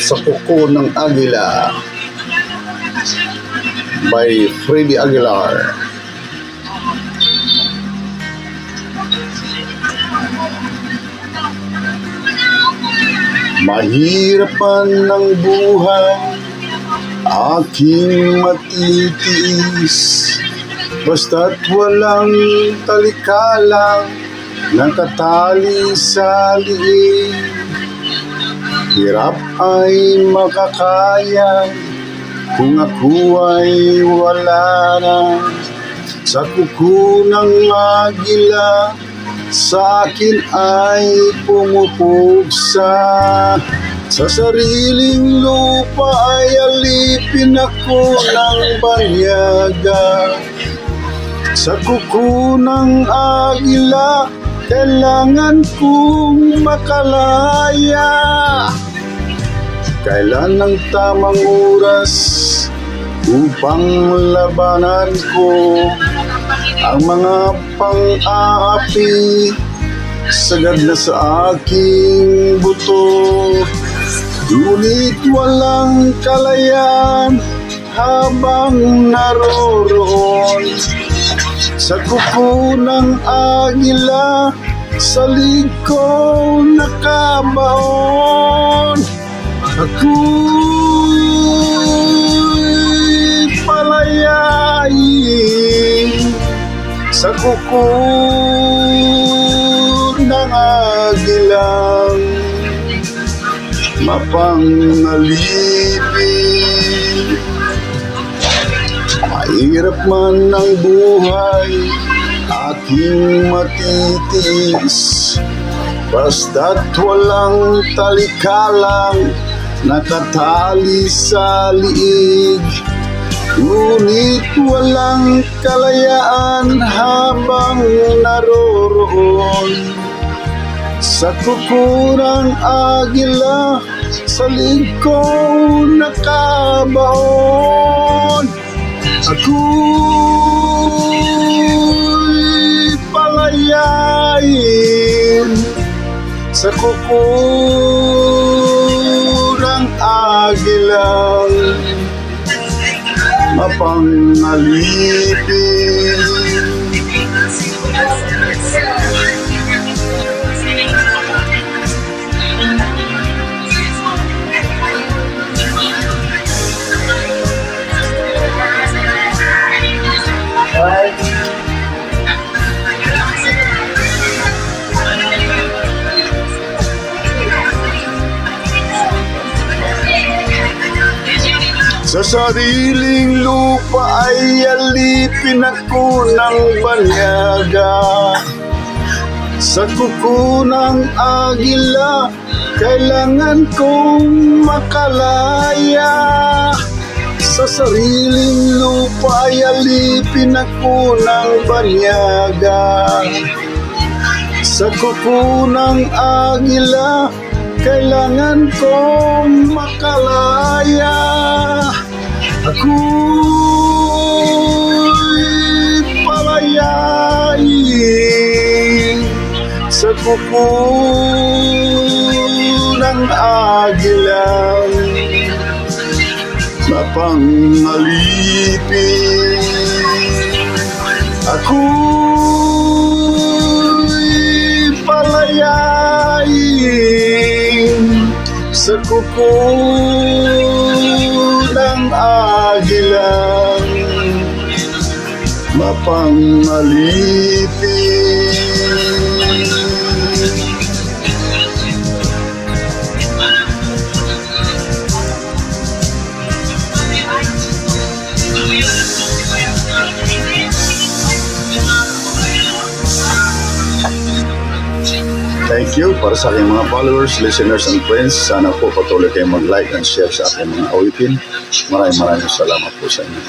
Sa Kuko ng Agila by Freddy Aguilar. Mahirapan ng buhay, aking matitiis, basta't walang talikalang nakatali sa liig. Hirap ay makakaya kung ako ay wala na. Sa kuko ng agila, sa akin ay pumupugsa. Sa sariling lupa ay alipin ako ng banyaga. Sa kuko ng agila, kailangan kong makalaya. Kailan ang tamang oras upang labanan ko ang mga pang-aapi sagad na sa aking buto. Ngunit walang kalayaan habang naroroon sa kuko ng agila, sa liko nakabaon. Ako'y palayain sa kuko ng agilang mapangalipin. Mahirap man ang buhay, aking matitiis, basta't walang talikalang nakatali sa liig. Ngunit walang kalayaan habang naroroon sa kuko ng agila, sa liko nakabaon. Ako'y palayain sa kuko ng agilang mapangalipin. Sa sariling lupa ay alipin ako ng banyaga. Sa kuko ng agila, kailangan kong makalaya. Sa sariling lupa ay alipin ako ng banyaga. Sa kuko ng agila, kailangan kong makalaya. Ako'y palayain sa kuko ng agilang mapangalipin. Ako'y palayain sa kuko ng agilang mapangalipin. Thank you para sa aking mga followers, listeners, and friends. Sana po patuloy kayong mag-like and share sa aking mga awitin. Maraming salamat po sa inyo.